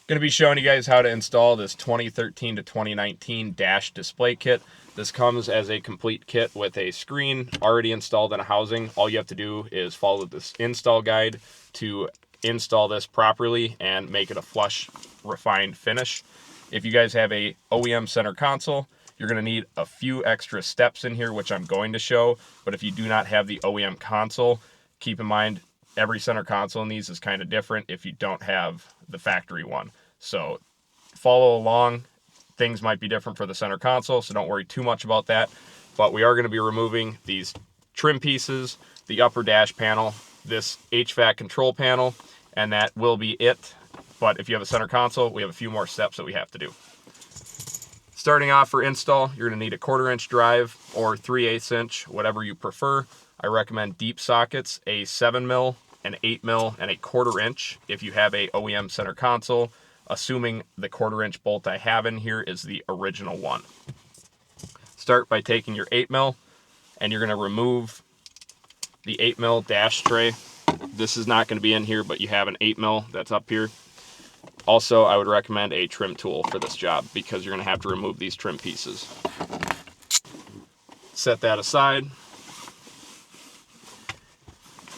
Going to be showing you guys how to install this 2013 to 2019 dash display kit. This comes as a complete kit with a screen already installed in a housing. All you have to do is follow this install guide to install this properly and make it a flush, refined finish. If you guys have a OEM center console, you're going to need a few extra steps in here, which I'm going to show. But if you do not have the OEM console, keep in mind every center console in these is kind of different if you don't have the factory one. So follow along. Things might be different for the center console, so don't worry too much about that. But we are going to be removing these trim pieces, the upper dash panel, this HVAC control panel, and that will be it. But if you have a center console, we have a few more steps that we have to do. Starting off for install, you're going to need a 1/4 inch drive or 3/8 inch, whatever you prefer. I recommend deep sockets, a 7 mil, an 8 mil, and a 1/4 inch if you have a OEM center console, assuming the 1/4 inch bolt I have in here is the original one. Start by taking your 8 mil and you're going to remove the 8 mil dash tray. This is not going to be in here, but you have an 8 mil that's up here. Also, I would recommend a trim tool for this job because you're going to have to remove these trim pieces. Set that aside.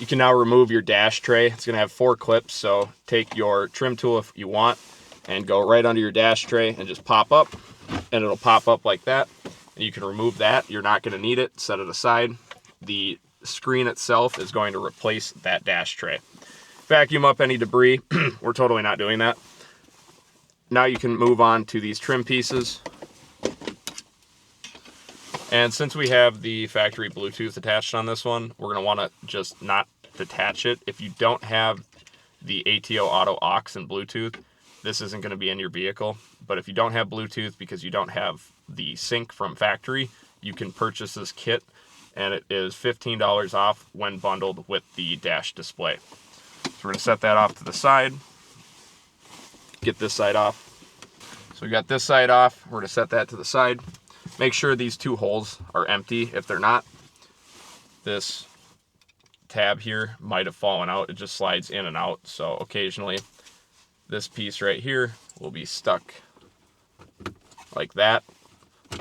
You can now remove your dash tray. It's going to have 4 clips, so take your trim tool if you want and go right under your dash tray and just pop up, and it'll pop up like that. And you can remove that. You're not going to need it. Set it aside. The screen itself is going to replace that dash tray. Vacuum up any debris. We're totally not doing that. Now you can move on to these trim pieces. And since we have the factory Bluetooth attached on this one, we're going to want to just not detach it. If you don't have the ATO auto aux and Bluetooth, this isn't going to be in your vehicle. But if you don't have Bluetooth because you don't have the sync from factory, you can purchase this kit, and it is $15 off when bundled with the dash display. So we're going to set that off to the side. Get this side off. So we got this side off. We're going to set that to the side. Make sure these 2 holes are empty. If they're not, this tab here might have fallen out. It just slides in and out. So occasionally this piece right here will be stuck like that.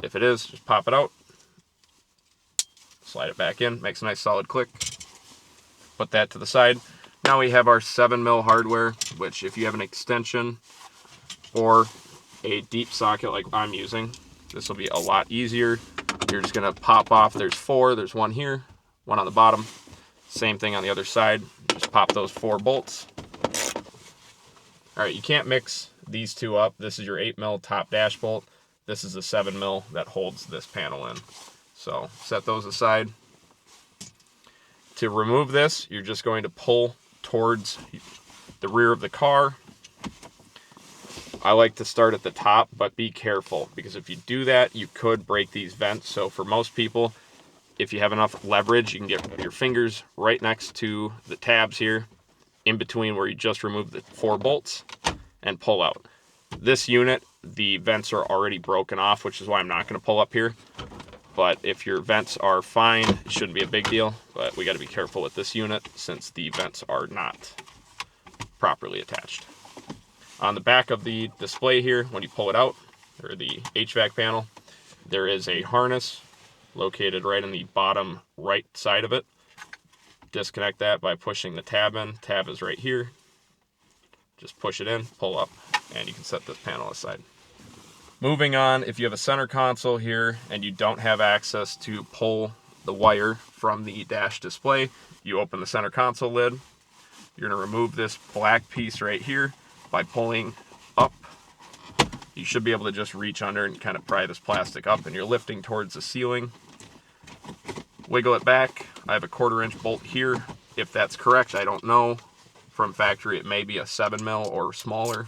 If it is, just pop it out. Slide it back in. Makes a nice solid click. Put that to the side. Now we have our 7 mil hardware, which if you have an extension or a deep socket like I'm using, this will be a lot easier. You're just going to pop off. There's 4. There's one here, one on the bottom. Same thing on the other side. Just pop those 4 bolts. All right, you can't mix these 2 up. This is your 8 mil top dash bolt. This is the 7 mil that holds this panel in. So set those aside. To remove this, you're just going to pull towards the rear of the car. I like to start at the top, but be careful because if you do that, you could break these vents. So for most people, if you have enough leverage, you can get your fingers right next to the tabs here, in between where you just removed the 4 bolts, and pull out. This unit, the vents are already broken off, which is why I'm not going to pull up here. But if your vents are fine, it shouldn't be a big deal. But we got to be careful with this unit since the vents are not properly attached. On the back of the display here, when you pull it out, or the HVAC panel, there is a harness located right in the bottom right side of it. Disconnect that by pushing the tab in. Tab is right here. Just push it in, pull up, and you can set this panel aside. Moving on, if you have a center console here and you don't have access to pull the wire from the dash display, you open the center console lid. You're going to remove this black piece right here by pulling up. You should be able to just reach under and kind of pry this plastic up, and you're lifting towards the ceiling. Wiggle it back. I have a 1/4 inch bolt here. If that's correct, I don't know. From factory, it may be a 7 mil or smaller.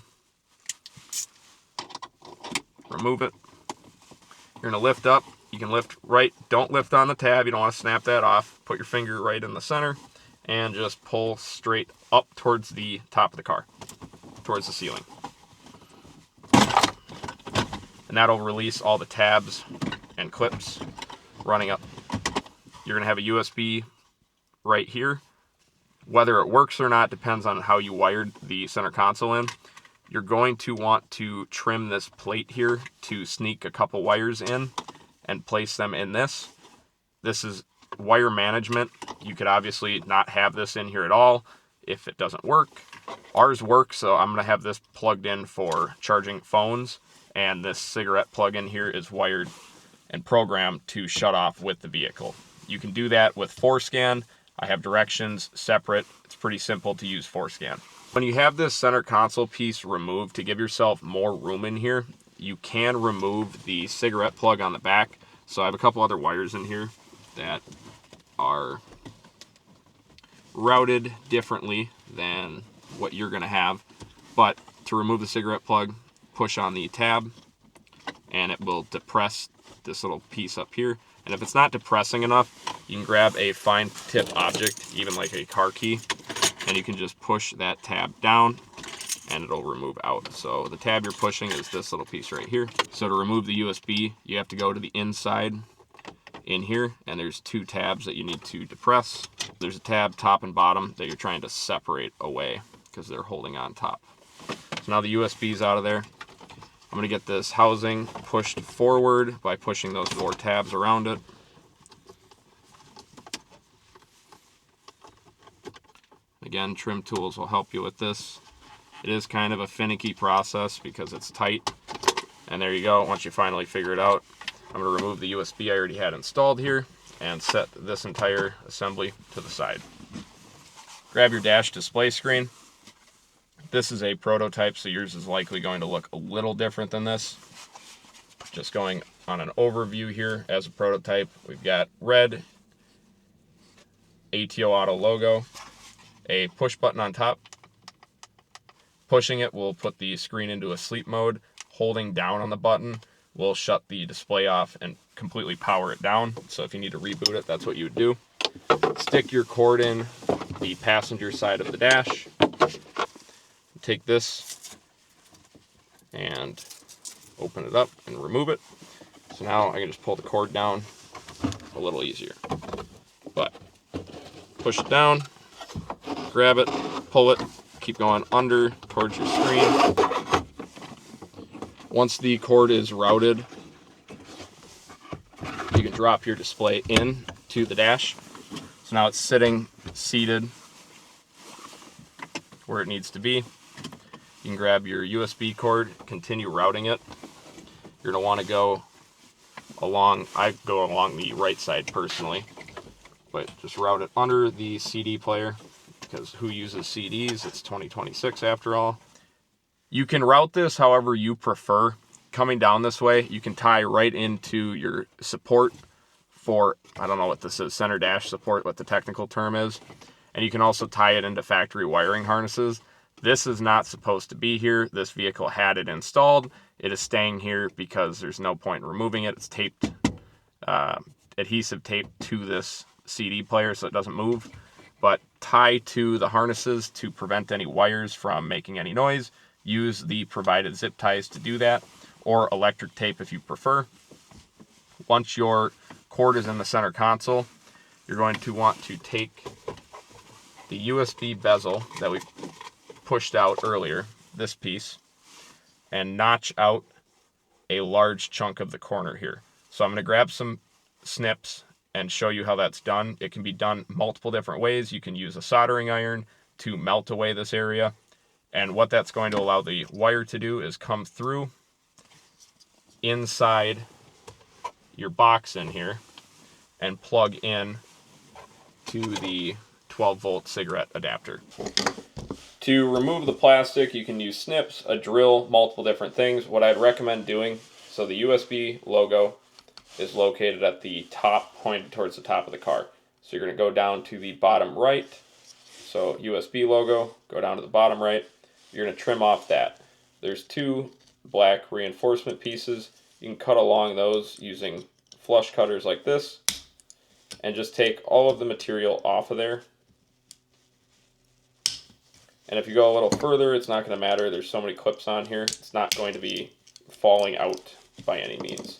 Remove it. You're going to lift up. You can lift right. Don't lift on the tab. You don't want to snap that off. Put your finger right in the center and just pull straight up towards the top of the car, towards the ceiling. And that'll release all the tabs and clips running up. You're going to have a USB right here. Whether it works or not depends on how you wired the center console in. you're going to want to trim this plate here to sneak a couple wires in and place them in this. This is wire management. You could obviously not have this in here at all if it doesn't work. Ours works, so I'm going to have this plugged in for charging phones, and this cigarette plug in here is wired and programmed to shut off with the vehicle. You can do that with FORScan. I have directions separate. It's pretty simple to use FORScan. When you have this center console piece removed, to give yourself more room in here, you can remove the cigarette plug on the back. So I have a couple other wires in here that are routed differently than what you're going to have. But to remove the cigarette plug, push on the tab and it will depress this little piece up here. And if it's not depressing enough, you can grab a fine tip object, even like a car key, and you can just push that tab down and it'll remove out. So the tab you're pushing is this little piece right here. So to remove the USB, you have to go to the inside in here, and there's two tabs that you need to depress. There's a tab top and bottom that you're trying to separate away because they're holding on top. So now the USB is out of there. I'm going to get this housing pushed forward by pushing those four tabs around it. Again, trim tools will help you with this. It is kind of a finicky process because it's tight. And there you go. Once you finally figure it out, I'm going to remove the USB I already had installed here and set this entire assembly to the side. Grab your dash display screen. This is a prototype, so yours is likely going to look a little different than this. Just going on an overview here as a prototype, we've got red ATO Auto logo, a push button on top. Pushing it will put the screen into a sleep mode. Holding down on the button will shut the display off and completely power it down. So if you need to reboot it, that's what you would do. Stick your cord in the passenger side of the dash. Take this and open it up and remove it. So now I can just pull the cord down a little easier. But push it down, grab it, pull it, keep going under towards your screen. Once the cord is routed, you can drop your display in to the dash. So now it's sitting seated where it needs to be. You can grab your USB cord, continue routing it. You're going to want to go along, I go along the right side personally, but just route it under the CD player because who uses CDs? It's 2026 after all. You can route this however you prefer. Coming down this way, you can tie right into your support for, I don't know what this is, center dash support, what the technical term is. And you can also tie it into factory wiring harnesses. This is not supposed to be here. This vehicle had it installed. It is staying here because there's no point in removing it. It's taped, adhesive taped to this CD player so it doesn't move. But tie to the harnesses to prevent any wires from making any noise. Use the provided zip ties to do that, or electric tape if you prefer. Once your cord is in the center console, you're going to want to take the USB bezel that we pushed out earlier, this piece, and notch out a large chunk of the corner here. So I'm going to grab some snips and show you how that's done. It can be done multiple different ways. You can use a soldering iron to melt away this area. And what that's going to allow the wire to do is come through inside your box in here and plug in to the 12-volt cigarette adapter. To remove the plastic, you can use snips, a drill, multiple different things. What I'd recommend doing, so the USB logo is located at the top, pointed towards the top of the car. So you're going to go down to the bottom right. So USB logo, go down to the bottom right. You're going to trim off that. There's two black reinforcement pieces. You can cut along those using flush cutters like this and just take all of the material off of there. And if you go a little further, it's not going to matter. There's so many clips on here. It's not going to be falling out by any means.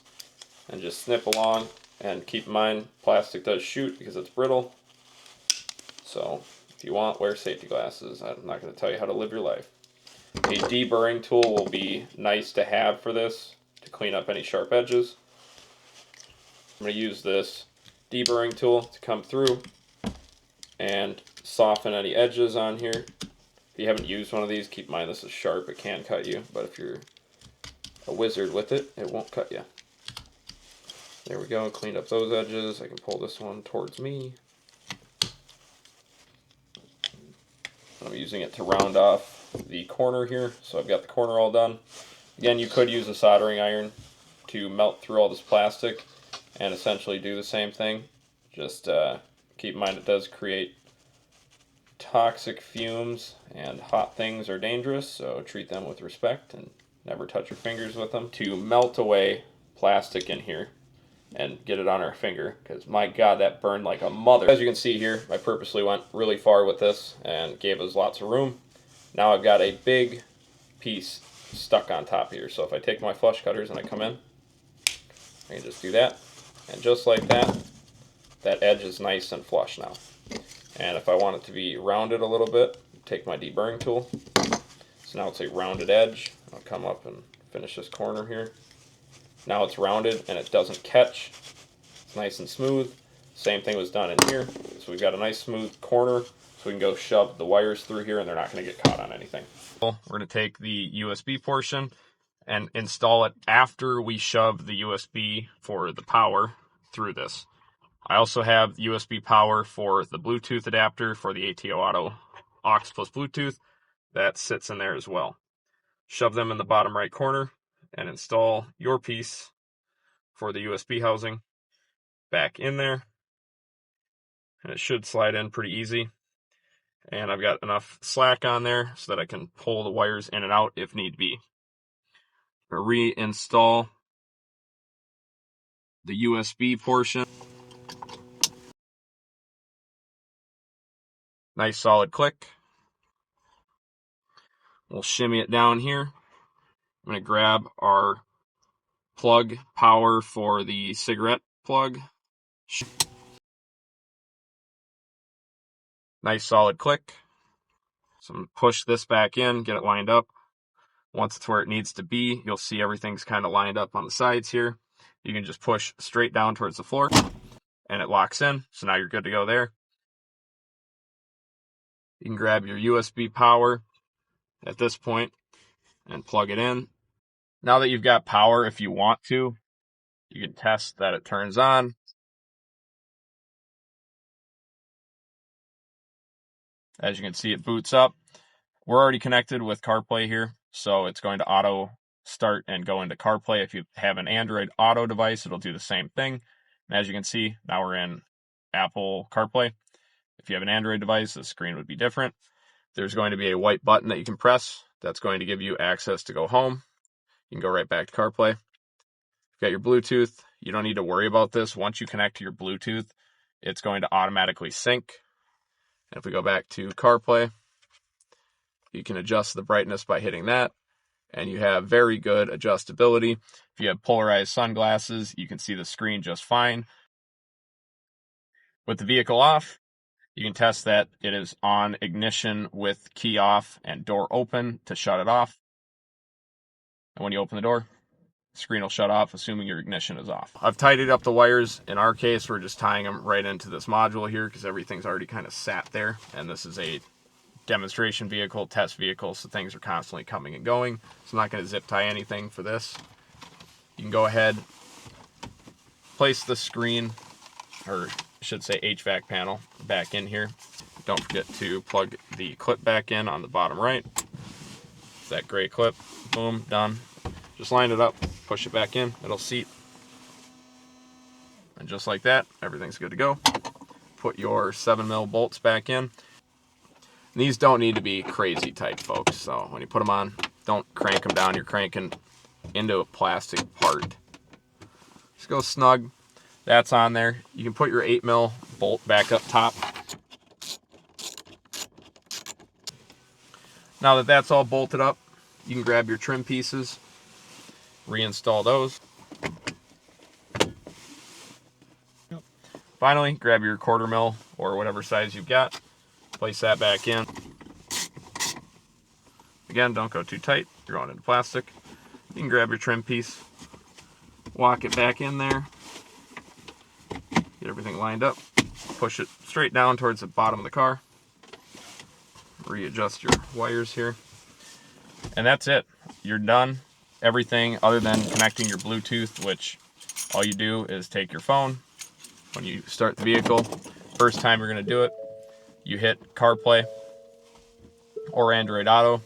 And just snip along, and keep in mind, plastic does shoot because it's brittle. So if you want, wear safety glasses. I'm not going to tell you how to live your life. A deburring tool will be nice to have for this, to clean up any sharp edges. I'm going to use this deburring tool to come through and soften any edges on here. If you haven't used one of these, keep in mind this is sharp, it can cut you, but if you're a wizard with it, it won't cut you. There we go, cleaned up those edges. I can pull this one towards me. I'm using it to round off the corner here, so I've got the corner all done. Again, you could use a soldering iron to melt through all this plastic and essentially do the same thing. Just keep in mind it does create toxic fumes, and hot things are dangerous, so treat them with respect and never touch your fingers with them. To melt away plastic in here and get it on our finger, because my god, that burned like a mother. As you can see here, I purposely went really far with this and gave us lots of room. Now I've got a big piece stuck on top here, so if I take my flush cutters and I come in, I can just do that, and just like that, that edge is nice and flush now. And if I want it to be rounded a little bit, take my deburring tool. So now it's a rounded edge. I'll come up and finish this corner here. Now it's rounded and it doesn't catch. It's nice and smooth. Same thing was done in here. So we've got a nice smooth corner, so we can go shove the wires through here and they're not going to get caught on anything. We're going to take the USB portion and install it after we shove the USB for the power through this. I also have USB power for the Bluetooth adapter for the ATO Auto aux plus Bluetooth. That sits in there as well. Shove them in the bottom right corner and install your piece for the USB housing back in there. And it should slide in pretty easy. And I've got enough slack on there so that I can pull the wires in and out if need be. Reinstall the USB portion. Nice solid click. We'll shimmy it down here. I'm going to grab our plug power for the cigarette plug. Nice solid click. So push this back in, get it lined up. Once it's where it needs to be, you'll see everything's kind of lined up on the sides here. You can just push straight down towards the floor and it locks in. So now you're good to go there. You can grab your USB power at this point and plug it in. Now that you've got power, if you want to, you can test that it turns on. As you can see, it boots up. We're already connected with CarPlay here, so it's going to auto start and go into CarPlay. If you have an Android Auto device, it'll do the same thing. And as you can see, now we're in Apple CarPlay. If you have an Android device, the screen would be different. There's going to be a white button that you can press. That's going to give you access to go home. You can go right back to CarPlay. You've got your Bluetooth. You don't need to worry about this. Once you connect to your Bluetooth, it's going to automatically sync. And if we go back to CarPlay, you can adjust the brightness by hitting that, and you have very good adjustability. If you have polarized sunglasses, you can see the screen just fine. With the vehicle off, you can test that it is on ignition with key off and door open to shut it off. And when you open the door, the screen will shut off, assuming your ignition is off. I've tidied up the wires. In our case, we're just tying them right into this module here because everything's already kind of sat there, and this is a demonstration vehicle, test vehicle, so things are constantly coming and going. So I'm not going to zip tie anything for this. You can go ahead, place the screen, or I should say HVAC panel, back in here. Don't forget to plug the clip back in on the bottom right. That gray clip, boom, done. Just line it up, push it back in, it'll seat. And just like that, everything's good to go. Put your 7mm bolts back in. These don't need to be crazy tight, folks, so when you put them on, don't crank them down. You're cranking into a plastic part. Just go snug. That's on there. You can put your 8mm bolt back up top. Now that that's all bolted up, you can grab your trim pieces, reinstall those. Finally, grab your 1/4mm or whatever size you've got. Place that back in. Again, don't go too tight. You're going into plastic. You can grab your trim piece, walk it back in there, get everything lined up, push it straight down towards the bottom of the car, readjust your wires here, and that's it. You're done. Everything other than connecting your Bluetooth, which all you do is take your phone when you start the vehicle. First time you're going to do it, you hit CarPlay or Android Auto,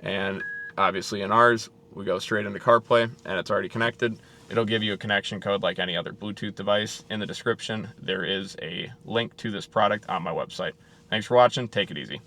and obviously in ours we go straight into CarPlay and it's already connected. It'll give you a connection code like any other Bluetooth device. In the description there is a link to this product on my website. Thanks for watching. Take it easy.